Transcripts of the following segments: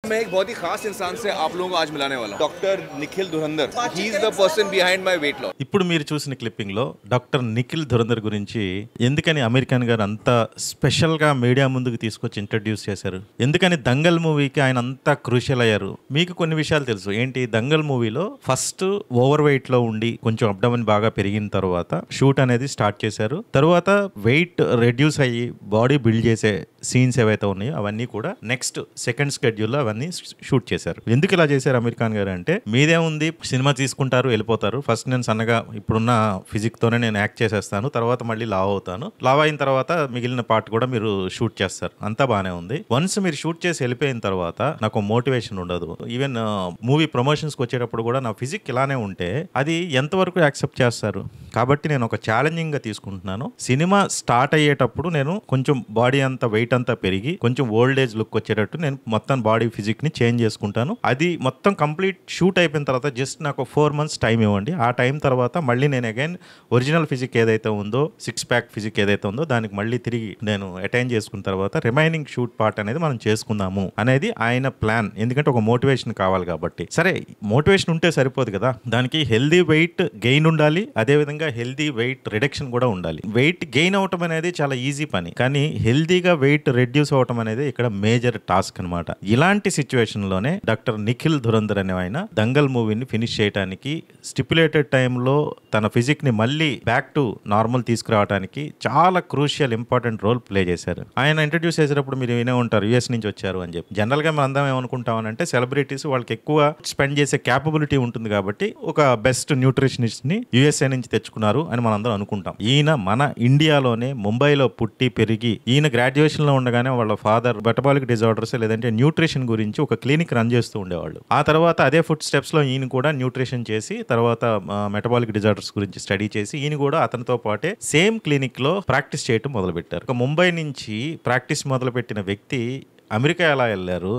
मैं एक बहुत ही खास इंसान से आप लोगों को आज मिलाने वाला हूं, doctor Nikhil Dhurandhar. He is the person behind my weight loss. ఇప్పుడు మీరు చూసిన క్లిప్పింగ్ లో డాక్టర్ నిఖిల్ ధురంధర్ గురించి ఎందుకని అమెరికన్ గారు అంత స్పెషల్ గా మీడియా ముందుకు తీసుకొచ్చి ఇంట్రడ్యూస్ చేశారు, ఎందుకని దంగల్ మూవీకి ఆయన అంతా క్రూషియల్ అయ్యారు? మీకు కొన్ని విషయాలు తెలుసు. ఏంటి, దంగల్ మూవీలో ఫస్ట్ ఓవర్ వెయిట్ లో ఉండి కొంచెం అప్డౌన్ బాగా పెరిగిన తర్వాత షూట్ అనేది స్టార్ట్ చేశారు. తర్వాత వెయిట్ రెడ్యూస్ అయ్యి బాడీ బిల్డ్ చేసే సీన్స్ ఏవైతే ఉన్నాయో అవన్నీ కూడా నెక్స్ట్ సెకండ్ స్కెడ్యూల్లో అవన్నీ షూట్ చేశారు. ఎందుకు ఇలా చేశారు అమెరికన్ గారు అంటే, మీదేముంది, సినిమా తీసుకుంటారు వెళ్ళిపోతారు, ఫస్ట్ నేను సన్నగా ఇప్పుడున్న ఫిజిక్ తోనే నేను యాక్ట్ చేసేస్తాను, తర్వాత మళ్ళీ లావ్ అవుతాను, లావ్ అయిన తర్వాత మిగిలిన పార్ట్ కూడా మీరు షూట్ చేస్తారు, అంతా బానే ఉంది. వన్స్ మీరు షూట్ చేసి వెళ్ళిపోయిన తర్వాత నాకు మోటివేషన్ ఉండదు. ఈవెన్ మూవీ ప్రమోషన్స్కి వచ్చేటప్పుడు కూడా నా ఫిజిక్ ఇలానే ఉంటే అది ఎంతవరకు యాక్సెప్ట్ చేస్తారు? కాబట్టి నేను ఒక ఛాలెంజింగ్ గా తీసుకుంటున్నాను. సినిమా స్టార్ట్ అయ్యేటప్పుడు నేను కొంచెం బాడీ అంతా వెయిట్ అంతా పెరిగి కొంచెం ఓల్డ్ ఏజ్ లుక్ వచ్చేటట్టు నేను మొత్తం బాడీ ఫిజిక్ ని చేంజ్ చేసుకుంటాను. అది మొత్తం కంప్లీట్ షూట్ అయిపోయిన తర్వాత జస్ట్ నాకు 4 months టైం ఇవ్వండి. ఆ టైం తర్వాత మళ్ళీ నేను అగైన్ ఒరిజినల్ ఫిజిక్ ఏదైతే ఉందో, 6 pack ఫిజిక్ ఏదైతే ఉందో దానికి మళ్ళీ తిరిగి నేను అటైన్ చేసుకున్న తర్వాత రిమైనింగ్ షూట్ పార్ట్ అనేది మనం చేసుకుందాము అనేది ఆయన ప్లాన్. ఎందుకంటే ఒక మోటివేషన్ కావాలి కాబట్టి. సరే, మోటివేషన్ ఉంటే సరిపోదు కదా, దానికి హెల్దీ వెయిట్ గెయిన్ ఉండాలి, అదేవిధంగా హెల్దీ వెయిట్ రిడక్షన్ కూడా ఉండాలి. వెయిట్ గెయిన్ అవటం అనేది చాలా ఈజీ పని, కానీ హెల్దీగా వెయిట్ రెడ్యూస్ అవటం అనేది ఇక్కడ మేజర్ టాస్క్ అనమాట. ఇలాంటి సిచ్యువేషన్ లోనే డాక్టర్ నిఖిల్ ధురంధర్ అనే ఆయన దంగల్ మూవీని ఫినిష్ చేయడానికి స్టిపులేటెడ్ టైంలో తన ఫిజిక్ ని మళ్ళీ బ్యాక్ టు నార్మల్ తీసుకురావడానికి చాలా క్రూషియల్ ఇంపార్టెంట్ రోల్ ప్లే చేశారు. ఆయన ఇంట్రడ్యూస్ చేసేటప్పుడు మీరు వినే ఉంటారు యుఎస్ నుంచి వచ్చారు అని చెప్పి. జనరల్ గా మనం అందరం ఏమనుకుంటామనంటే సెలబ్రిటీస్ వాళ్ళకి ఎక్కువ స్పెండ్ చేసే క్యాపబిలిటీ ఉంటుంది కాబట్టి ఒక బెస్ట్ న్యూట్రిషనిస్ట్ ని యుఎస్ఏ నుంచి తెచ్చుకున్నారు అని మనం అందరం అనుకుంటాం. ఈయన మన ఇండియాలోనే ముంబైలో పుట్టి పెరిగి ఈయన గ్రాడ్యుయేషన్ లో ఉండగానే వాళ్ళ ఫాదర్ మెటబాలిక్ డిజార్డర్స్ లేదంటే న్యూట్రిషన్ గురించి ఒక క్లినిక్ రన్ చేస్తూ ఉండేవాళ్ళు. ఆ తర్వాత అదే ఫుడ్ స్టెప్స్ లో ఈయన కూడా న్యూట్రిషన్ చేసి తర్వాత మెటబాలిక్ డిజార్డర్స్ గురించి స్టడీ చేసి ఈయన కూడా అతనితో పాటే సేమ్ క్లినిక్ లో ప్రాక్టీస్ చేయడం మొదలుపెట్టారు. ముంబై నుంచి ప్రాక్టీస్ మొదలుపెట్టిన వ్యక్తి అమెరికా ఎలా వెళ్ళారు?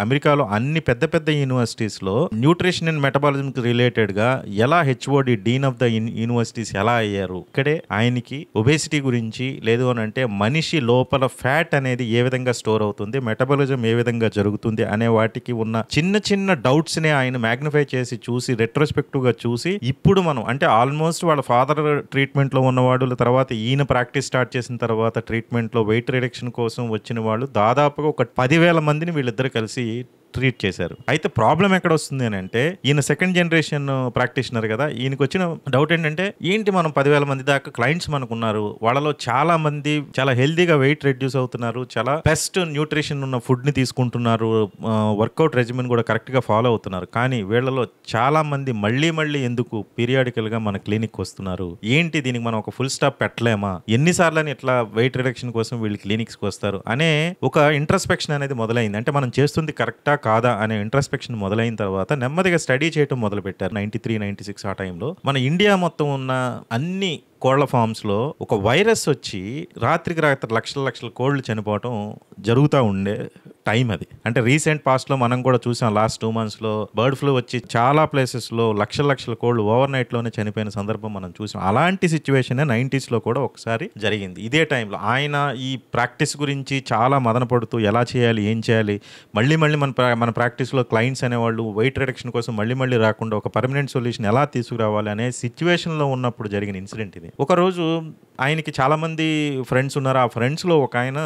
అమెరికాలో అన్ని పెద్ద పెద్ద యూనివర్సిటీస్లో న్యూట్రిషన్ అండ్ మెటబాలిజం రిలేటెడ్ గా ఎలా HOD dean of the universities ఎలా అయ్యారు? ఇక్కడే ఆయనకి ఒబేసిటీ గురించి, లేదు అని అంటే మనిషి లోపల ఫ్యాట్ అనేది ఏ విధంగా స్టోర్ అవుతుంది, మెటబాలిజం ఏ విధంగా జరుగుతుంది అనే వాటికి ఉన్న చిన్న చిన్న డౌట్స్ నే ఆయన మ్యాగ్నిఫై చేసి చూసి రెట్రోస్పెక్టివ్ గా చూసి ఇప్పుడు మనం అంటే ఆల్మోస్ట్ వాళ్ళ ఫాదర్ ట్రీట్మెంట్ లో ఉన్నవాడు, తర్వాత ఈయన ప్రాక్టీస్ స్టార్ట్ చేసిన తర్వాత ట్రీట్మెంట్ లో వెయిట్ రిడక్షన్ కోసం వచ్చిన వాళ్ళు దాదాపుగా ఒక 10,000 మందిని వీళ్ళిద్దరు కలిసి ట్రీట్ చేశారు. అయితే ప్రాబ్లం ఎక్కడ వస్తుంది అని అంటే, ఈయన సెకండ్ జనరేషన్ ప్రాక్టీషనర్ కదా, ఈయనకి వచ్చిన డౌట్ ఏంటంటే, ఏంటి మనం 10,000 మంది దాకా క్లయింట్స్ మనకున్నారు, వాళ్ళలో చాలా మంది చాలా హెల్దీగా వెయిట్ రెడ్యూస్ అవుతున్నారు, చాలా బెస్ట్ న్యూట్రిషన్ ఉన్న ఫుడ్ ని తీసుకుంటున్నారు, వర్కౌట్ రెజిమెన్ కూడా కరెక్ట్ గా ఫాలో అవుతున్నారు, కానీ వీళ్ళలో చాలా మంది మళ్ళీ ఎందుకు పీరియాడికల్ గా మన క్లినిక్ వస్తున్నారు, ఏంటి దీనికి మనం ఒక ఫుల్ స్టాప్ పెట్టలేమా, ఎన్నిసార్లు ఇట్లా వెయిట్ రిడక్షన్ కోసం వీళ్ళు క్లినిక్స్ కి వస్తారు అనే ఒక ఇంట్రస్పెక్షన్ అనేది మొదలైంది. అంటే మనం చేస్తుంది కరెక్టా కాదా అనే ఇంట్రస్పెక్షన్ మొదలైన తర్వాత నెమ్మదిగా స్టడీ చేయడం మొదలు పెట్టారు. 93, 96 ఆ టైంలో మన ఇండియా మొత్తం ఉన్న అన్ని కోళ్ల ఫార్మ్స్ లో ఒక వైరస్ వచ్చి రాత్రికి రాత్రి లక్షల కోళ్లు చనిపోవటం జరుగుతూ ఉండే టైం అది. అంటే రీసెంట్ పాస్ట్ లో మనం కూడా చూసాం, లాస్ట్ 2 months లో బర్డ్ ఫ్లూ వచ్చి చాలా ప్లేసెస్ లో లక్షల కోళ్లు ఓవర్ నైట్ లోనే చనిపోయిన సందర్భం మనం చూసాం. అలాంటి సిచ్యువేషన్ 90s లో కూడా ఒకసారి జరిగింది. ఇదే టైంలో ఆయన ఈ ప్రాక్టీస్ గురించి చాలా మదన పడుతూ ఎలా చేయాలి, ఏం చేయాలి, మళ్ళీ మన ప్రాక్టీస్ లో క్లయింట్స్ అనేవాళ్ళు వెయిట్ రిడక్షన్ కోసం మళ్ళీ రాకుండా ఒక పర్మనెంట్ సొల్యూషన్ ఎలా తీసుకురావాలి అనే సిచ్యువేషన్ లో ఉన్నప్పుడు జరిగిన ఇన్సిడెంట్ ఇది. ఒకరోజు ఆయనకి చాలా మంది ఫ్రెండ్స్ ఉన్నారు. ఆ ఫ్రెండ్స్ లో ఒక ఆయన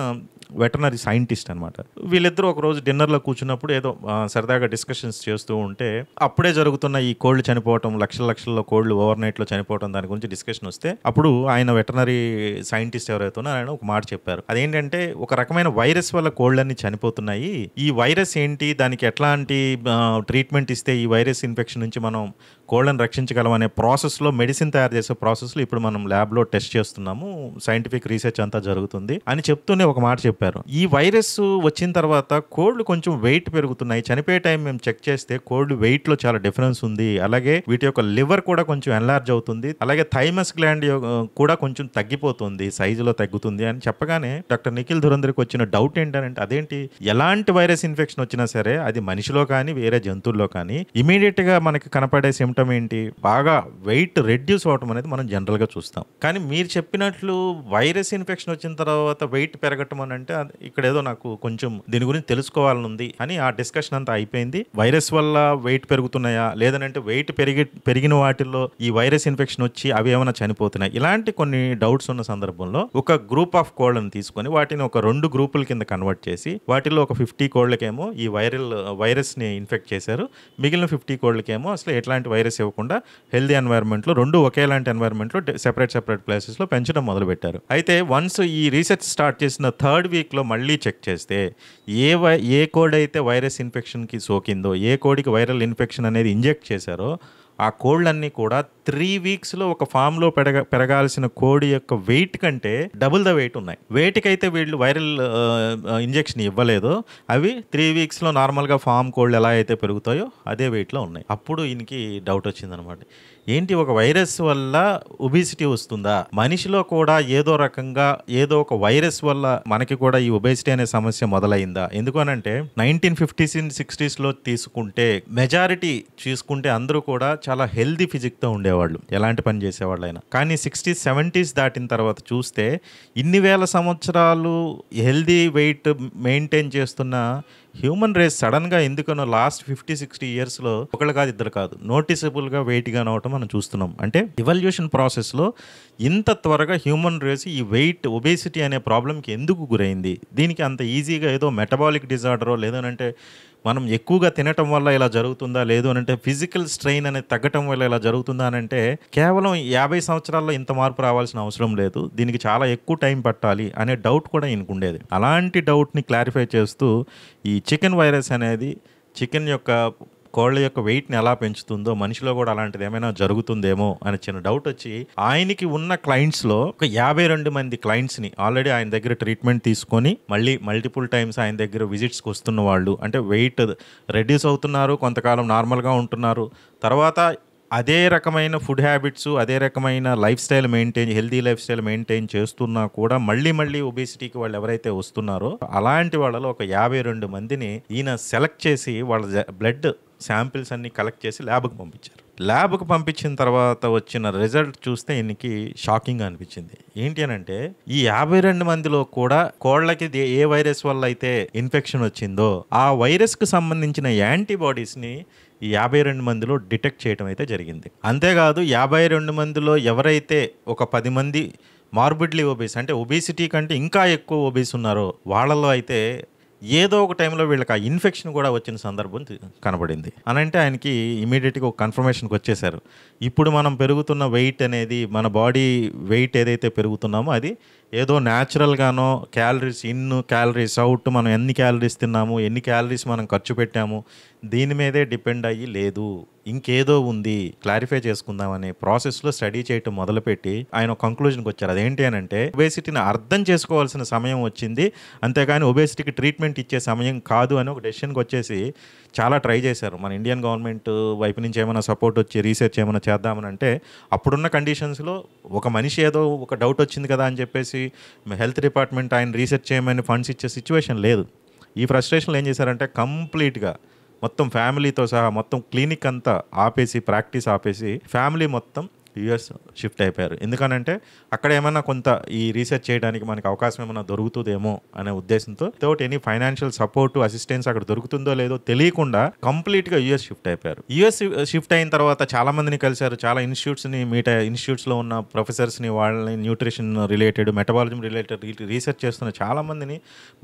వెటర్నరీ సైంటిస్ట్ అనమాట. వీళ్ళిద్దరూ ఒకరోజు డిన్నర్లో కూర్చున్నప్పుడు ఏదో సరదాగా డిస్కషన్స్ చేస్తూ ఉంటే అప్పుడే జరుగుతున్న ఈ కోళ్లు చనిపోవటం, లక్షల కోళ్లు ఓవర్ నైట్ లో చనిపోవటం దాని గురించి డిస్కషన్ వస్తే అప్పుడు ఆయన వెటర్నరీ సైంటిస్ట్ ఎవరైతే ఉన్నారో ఆయన ఒక మాట చెప్పారు. అదేంటంటే, ఒక రకమైన వైరస్ వల్ల కోళ్ళన్నీ చనిపోతున్నాయి, ఈ వైరస్ ఏంటి, దానికి ఎట్లాంటి ట్రీట్మెంట్ ఇస్తే ఈ వైరస్ ఇన్ఫెక్షన్ నుంచి మనం కోళ్ళని రక్షించగలం అనే ప్రాసెస్లో, మెడిసిన్ తయారు చేసే ప్రాసెస్లో ఇప్పుడు మనం ల్యాబ్లో టెస్ట్ చేస్తున్నాము, సైంటిఫిక్ రీసెర్చ్ అంతా జరుగుతుంది అని చెప్తూనే ఒక మాట చెప్పారు. ఈ వైరస్ వచ్చిన తర్వాత కోళ్ళు కొంచెం వెయిట్ పెరుగుతున్నాయి, చనిపోయే టైం మేము చెక్ చేస్తే కోళ్ళు వెయిట్ లో చాలా డిఫరెన్స్ ఉంది, అలాగే వీటి యొక్క లివర్ కూడా కొంచెం ఎన్లార్జ్ అవుతుంది, అలాగే థైమస్ గ్లాండ్ కూడా కొంచెం తగ్గిపోతుంది, సైజులో తగ్గుతుంది అని చెప్పగానే డాక్టర్ నిఖిల్ ధురంధర్కి వచ్చిన డౌట్ ఏంటంటే, అదేంటి, ఎలాంటి వైరస్ ఇన్ఫెక్షన్ వచ్చినా సరే అది మనిషిలో కానీ వేరే జంతువుల్లో కానీ ఇమీడియట్ గా మనకి కనపడే సిమ్టమ్స్ ఉండటం ఏంటి, బాగా వెయిట్ రెడ్యూస్ అవటం అనేది మనం జనరల్గా చూస్తాం. కానీ మీరు చెప్పినట్లు వైరస్ ఇన్ఫెక్షన్ వచ్చిన తర్వాత వెయిట్ పెరగటం అని అంటే ఇక్కడ ఏదో నాకు కొంచెం దీని గురించి తెలుసుకోవాలని ఉంది అని ఆ డిస్కషన్ అంతా అయిపోయింది. వైరస్ వల్ల వెయిట్ పెరుగుతున్నాయా, లేదంటే వెయిట్ పెరిగిన వాటిల్లో ఈ వైరస్ ఇన్ఫెక్షన్ వచ్చి అవి ఏమైనా చనిపోతున్నాయి, ఇలాంటి కొన్ని డౌట్స్ ఉన్న సందర్భంలో ఒక గ్రూప్ ఆఫ్ కోళ్ళను తీసుకొని వాటిని ఒక 2 గ్రూపుల కింద కన్వర్ట్ చేసి వాటిల్లో ఒక 50 కోళ్ళకేమో ఈ వైరస్ని ఇన్ఫెక్ట్ చేశారు. మిగిలిన 50 కోళ్ళకేమో అసలు ఎట్లాంటి వైరస్ ఇవ్వకుండా హెల్దీ ఎన్వైర్న్మెంట్లో 2 ఒకేలాంటి ఎన్వైర్న్మెంట్లో సెపరేట్ ప్లేసెస్లో పెంచడం మొదలుపెట్టారు. అయితే వన్స్ ఈ రీసెర్చ్ స్టార్ట్ చేసిన 3rd వీక్లో మళ్ళీ చెక్ చేస్తే ఏ కోడ్ అయితే వైరస్ ఇన్ఫెక్షన్కి సోకిందో, ఏ కోడికి వైరల్ ఇన్ఫెక్షన్ అనేది ఇంజెక్ట్ చేశారో ఆ కోళ్ళన్నీ కూడా 3 వీక్స్లో ఒక ఫామ్లో పెరగాల్సిన కోడి యొక్క వెయిట్ కంటే డబుల్ ద వెయిట్ ఉన్నాయి. వెయిట్కి అయితే వీళ్ళు వైరల్ ఇంజెక్షన్ ఇవ్వలేదో అవి 3 వీక్స్లో నార్మల్గా ఫామ్ కోళ్ళు ఎలా అయితే పెరుగుతాయో అదే వెయిట్లో ఉన్నాయి. అప్పుడు ఈయనకి డౌట్ వచ్చిందనమాట, ఏంటి ఒక వైరస్ వల్ల ఒబేసిటీ వస్తుందా, మనిషిలో కూడా ఏదో రకంగా ఏదో ఒక వైరస్ వల్ల మనకి కూడా ఈ ఒబేసిటీ అనే సమస్య మొదలైందా? ఎందుకనంటే 1950s and 60s తీసుకుంటే మెజారిటీ చూసుకుంటే అందరూ కూడా చాలా హెల్దీ ఫిజిక్తో ఉండేవాళ్ళు, ఎలాంటి పని చేసేవాళ్ళు అయినా. కానీ 60s 70s దాటిన తర్వాత చూస్తే ఇన్ని వేల సంవత్సరాలు హెల్దీ వెయిట్ మెయింటైన్ చేస్తున్న హ్యూమన్ రేస్ సడన్గా ఎందుకనో లాస్ట్ 50-60 ఇయర్స్లో ఒకళ్ళు కాదు ఇద్దరు కాదు నోటీసబుల్గా వెయిట్గా అవటం మనం చూస్తున్నాం. అంటే ఇవల్యూషన్ ప్రాసెస్లో ఇంత త్వరగా హ్యూమన్ రేస్ ఈ వెయిట్ ఒబేసిటీ అనే ప్రాబ్లంకి ఎందుకు గురైంది? దీనికి అంత ఈజీగా ఏదో మెటబాలిక్ డిజార్డరో లేదనంటే మనం ఎక్కువగా తినటం వల్ల ఇలా జరుగుతుందా, లేదు అనంటే ఫిజికల్ స్ట్రెయిన్ అనేది తగ్గటం వల్ల ఇలా జరుగుతుందా అని అంటే కేవలం 50 సంవత్సరాల్లో ఇంత మార్పు రావాల్సిన అవసరం లేదు, దీనికి చాలా ఎక్కువ టైం పట్టాలి అనే డౌట్ కూడా ఈయనకు ఉండేది. అలాంటి డౌట్ని క్లారిఫై చేస్తూ ఈ చికెన్ వైరస్ అనేది చికెన్ యొక్క కోళ్ళ యొక్క వెయిట్ని ఎలా పెంచుతుందో మనిషిలో కూడా అలాంటిది ఏమైనా జరుగుతుందేమో అని చిన్న డౌట్ వచ్చి ఆయనకి ఉన్న క్లయింట్స్లో ఒక 52 మంది క్లయింట్స్ని ఆల్రెడీ ఆయన దగ్గర ట్రీట్మెంట్ తీసుకొని మళ్ళీ మల్టిపుల్ టైమ్స్ ఆయన దగ్గర విజిట్స్కి వస్తున్న వాళ్ళు, అంటే వెయిట్ రెడ్యూస్ అవుతున్నారు, కొంతకాలం నార్మల్గా ఉంటున్నారు, తర్వాత అదే రకమైన ఫుడ్ హ్యాబిట్స్ అదే రకమైన హెల్దీ లైఫ్ స్టైల్ మెయింటైన్ చేస్తున్నా కూడా మళ్ళీ ఒబేసిటీకి వాళ్ళు ఎవరైతే వస్తున్నారో అలాంటి వాళ్ళలో ఒక 52 మందిని ఈయన సెలెక్ట్ చేసి వాళ్ళ బ్లడ్ శాంపిల్స్ అన్ని కలెక్ట్ చేసి ల్యాబ్కి పంపించారు. ల్యాబ్కి పంపించిన తర్వాత వచ్చిన రిజల్ట్ చూస్తే ఈయనకి షాకింగ్ అనిపించింది. ఏంటి అని అంటే ఈ 52 మందిలో కూడా కోళ్ళకి ఏ వైరస్ వల్ల అయితే ఇన్ఫెక్షన్ వచ్చిందో ఆ వైరస్కి సంబంధించిన యాంటీబాడీస్ని ఈ 52 మందిలో డిటెక్ట్ చేయడం అయితే జరిగింది. అంతేకాదు 52 మందిలో ఎవరైతే ఒక 10 మంది మార్బిడ్లీ ఒబేస్ అంటే ఒబేసిటీ కంటే ఇంకా ఎక్కువ ఒబేస్ ఉన్నారో వాళ్ళలో అయితే ఏదో ఒక టైంలో వీళ్ళకి ఆ ఇన్ఫెక్షన్ కూడా వచ్చిన సందర్భం కనబడింది. అని అంటే ఆయనకి ఇమీడియట్గా ఒక కన్ఫర్మేషన్కి వచ్చేసారు, ఇప్పుడు మనం పెరుగుతున్న వెయిట్ అనేది మన బాడీ వెయిట్ ఏదైతే పెరుగుతున్నామో అది ఏదో న్యాచురల్గానో క్యాలరీస్ ఇన్ క్యాలరీస్ అవుట్ మనం ఎన్ని క్యాలరీస్ తిన్నాము ఎన్ని క్యాలరీస్ మనం ఖర్చు పెట్టాము దీని మీదే డిపెండ్ అయ్యి లేదు, ఇంకేదో ఉంది, క్లారిఫై చేసుకుందామనే ప్రాసెస్లో స్టడీ చేయటం మొదలుపెట్టి ఆయన కంక్లూజన్కి వచ్చారు. అదేంటి అని అంటే ఒబేసిటీని అర్థం చేసుకోవాల్సిన సమయం వచ్చింది, అంతేగాని ఒబేసిటీకి ట్రీట్మెంట్ ఇచ్చే సమయం కాదు అని ఒక డెసిషన్కి వచ్చేసి చాలా ట్రై చేశారు. మన ఇండియన్ గవర్నమెంట్ వైపు నుంచి ఏమైనా సపోర్ట్ వచ్చి రీసెర్చ్ ఏమైనా చేద్దామని అంటే అప్పుడున్న కండిషన్స్లో ఒక మనిషి ఏదో ఒక డౌట్ వచ్చింది కదా అని చెప్పేసి హెల్త్ డిపార్ట్మెంట్ ఆయన రీసెర్చ్ చేయమని ఫండ్స్ ఇచ్చే సిచ్యువేషన్ లేదు. ఈ ఫ్రస్ట్రేషన్లో ఏం చేశారంటే కంప్లీట్గా మొత్తం ఫ్యామిలీతో సహా మొత్తం క్లినిక్ అంతా ఆపేసి ప్రాక్టీస్ ఆపేసి ఫ్యామిలీ మొత్తం యూఎస్ షిఫ్ట్ అయిపోయారు. ఎందుకనంటే అక్కడ ఏమైనా కొంత ఈ రీసెర్చ్ చేయడానికి మనకి అవకాశం ఏమైనా దొరుకుతుందేమో అనే ఉద్దేశంతో without any financial support assistance అక్కడ దొరుకుతుందో లేదో తెలియకుండా కంప్లీట్గా యూఎస్ షిఫ్ట్ అయిపోయారు. యూఎస్ షిఫ్ట్ అయిన తర్వాత చాలా మందిని కలిశారు, చాలా ఇన్స్టిట్యూట్స్ని ఇన్స్టిట్యూట్స్లో ఉన్న ప్రొఫెసర్స్ని వాళ్ళని nutrition related metabolism related research చేస్తున్న చాలా మందిని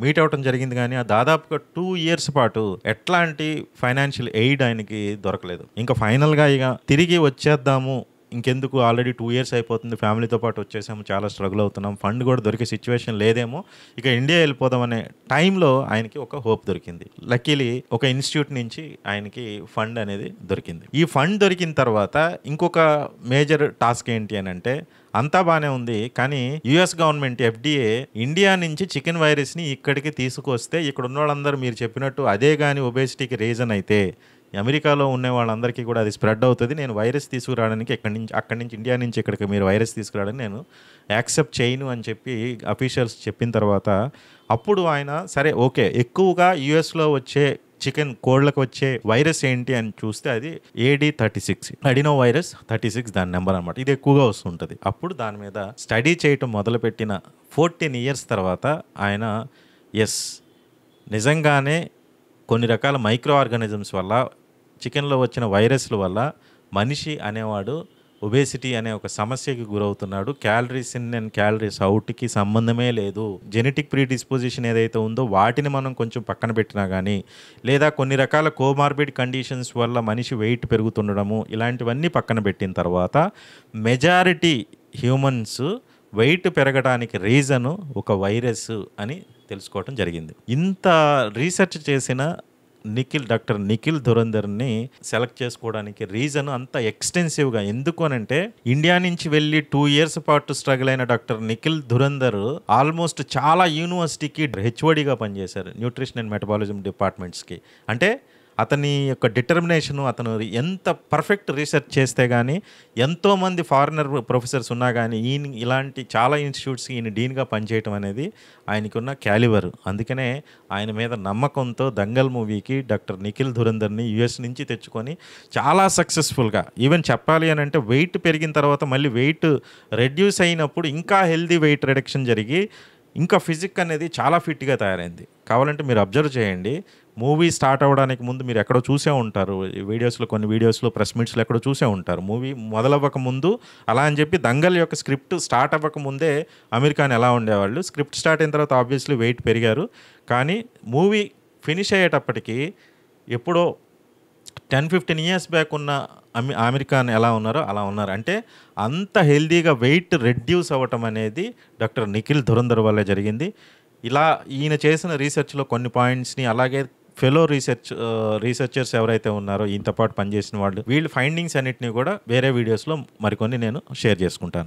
మీట్ అవ్వడం జరిగింది. కానీ దాదాపుగా 2 years పాటు ఎట్లాంటి ఫైనాన్షియల్ ఎయిడ్ ఆయనకి దొరకలేదు. ఇంకా ఫైనల్గా ఇక తిరిగి వచ్చేద్దాము, ఇంకెందుకు ఆల్రెడీ 2 years అయిపోతుంది, ఫ్యామిలీతో పాటు వచ్చేసాము, చాలా స్ట్రగుల్ అవుతున్నాం, ఫండ్ కూడా దొరికే సిచ్యువేషన్ లేదేమో, ఇక ఇండియా వెళ్ళిపోదాం అనే టైంలో ఆయనకి ఒక హోప్ దొరికింది. లక్కీలీ ఒక ఇన్స్టిట్యూట్ నుంచి ఆయనకి ఫండ్ అనేది దొరికింది. ఈ ఫండ్ దొరికిన తర్వాత ఇంకొక మేజర్ టాస్క్ ఏంటి అని అంటే అంతా బాగానే ఉంది, కానీ యుఎస్ గవర్నమెంట్ FDA ఇండియా నుంచి చికెన్ వైరస్ని ఇక్కడికి తీసుకొస్తే ఇక్కడ ఉన్న వాళ్ళందరూ మీరు చెప్పినట్టు అదే కానీ ఒబేసిటీకి రీజన్ అయితే అమెరికాలో ఉన్న వాళ్ళందరికీ కూడా అది స్ప్రెడ్ అవుతుంది, నేను వైరస్ తీసుకురావడానికి అక్కడి నుంచి ఇండియా నుంచి ఇక్కడికి మీరు వైరస్ తీసుకురావడానికి నేను యాక్సెప్ట్ చేయను అని చెప్పి అఫీషియల్స్ చెప్పిన తర్వాత అప్పుడు ఆయన సరే ఓకే ఎక్కువగా యుఎస్లో వచ్చే చికెన్ కోళ్ళకు వచ్చే వైరస్ ఏంటి అని చూస్తే అది AD36 అడినో వైరస్ 36 దాని నెంబర్ అనమాట. ఇది ఎక్కువగా వస్తుంటుంది. అప్పుడు దాని మీద స్టడీ చేయటం మొదలుపెట్టిన 14 years తర్వాత ఆయన నిజంగానే కొన్ని రకాల మైక్రో ఆర్గానిజమ్స్ వల్ల చికెన్లో వచ్చిన వైరస్ల వల్ల మనిషి అనేవాడు ఒబేసిటీ అనే ఒక సమస్యకి గురవుతున్నాడు. క్యాలరీస్ ఇన్ అండ్ క్యాలరీస్ అవుట్కి సంబంధమే లేదు. జెనెటిక్ ప్రీడిస్పోజిషన్ ఏదైతే ఉందో వాటిని మనం కొంచెం పక్కన పెట్టినా కానీ, లేదా కొన్ని రకాల కోమార్బిడ్ కండిషన్స్ వల్ల మనిషి వెయిట్ పెరుగుతుండడము, ఇలాంటివన్నీ పక్కన పెట్టిన తర్వాత మెజారిటీ హ్యూమన్స్ వెయిట్ పెరగడానికి రీజను ఒక వైరస్ అని తెలుసుకోవటం జరిగింది. ఇంత రీసెర్చ్ చేసిన డాక్టర్ నిఖిల్ ధురంధర్ని సెలెక్ట్ చేసుకోవడానికి రీజన్ అంత ఎక్స్టెన్సివ్గా ఎందుకు అనంటే, ఇండియా నుంచి వెళ్ళి 2 years పాటు స్ట్రగుల్ అయిన డాక్టర్ నిఖిల్ ధురంధర్ ఆల్మోస్ట్ చాలా యూనివర్సిటీకి HODగా పనిచేశారు, న్యూట్రిషన్ అండ్ మెటబాలిజం డిపార్ట్మెంట్స్కి. అంటే అతని యొక్క డిటర్మినేషను, అతను ఎంత పర్ఫెక్ట్ రీసెర్చ్ చేస్తే కానీ, ఎంతోమంది ఫారినర్ ప్రొఫెసర్స్ ఉన్నా కానీ ఈయన ఇలాంటి చాలా ఇన్స్టిట్యూట్స్కి ఈయన డీన్గా పనిచేయటం అనేది ఆయనకున్న క్యాలిబర్. అందుకనే ఆయన మీద నమ్మకంతో దంగల్ మూవీకి డాక్టర్ నిఖిల్ ధురంధర్ని US నుంచి తెచ్చుకొని చాలా సక్సెస్ఫుల్గా, ఈవెన్ చెప్పాలి అని అంటే వెయిట్ పెరిగిన తర్వాత మళ్ళీ వెయిట్ రెడ్యూస్ అయినప్పుడు ఇంకా హెల్దీ వెయిట్ రిడక్షన్ జరిగి ఇంకా ఫిజిక్ అనేది చాలా ఫిట్గా తయారైంది. కావాలంటే మీరు అబ్జర్వ్ చేయండి, మూవీ స్టార్ట్ అవ్వడానికి ముందు మీరు ఎక్కడో చూసే ఉంటారు, కొన్ని వీడియోస్లో ప్రెస్ మీట్స్లో ఎక్కడో చూసే ఉంటారు. మూవీ మొదలవ్వక ముందు అలా అని చెప్పి దంగల్ యొక్క స్క్రిప్ట్ స్టార్ట్ అవ్వక ముందే అమెరికాని ఎలా ఉండేవాళ్ళు, స్క్రిప్ట్ స్టార్ట్ అయిన తర్వాత ఆబ్వియస్లీ వెయిట్ పెరిగారు. కానీ మూవీ ఫినిష్ అయ్యేటప్పటికి ఎప్పుడో 10-15 years బ్యాక్ ఉన్న అమెరికాన్ ఎలా ఉన్నారో అలా ఉన్నారు. అంటే అంత హెల్దీగా వెయిట్ రెడ్యూస్ అవ్వటం అనేది డాక్టర్ నిఖిల్ ధురంధర్ వల్లే జరిగింది. ఇలా ఈయన చేసిన రీసెర్చ్లో కొన్ని పాయింట్స్ని, అలాగే ఫెలో రీసెర్చర్స్ ఎవరైతే ఉన్నారో ఈయనతో పాటు పనిచేసిన వాళ్ళు, వీళ్ళ ఫైండింగ్స్ అన్నిటిని కూడా వేరే వీడియోస్లో మరికొన్ని నేను షేర్ చేసుకుంటాను.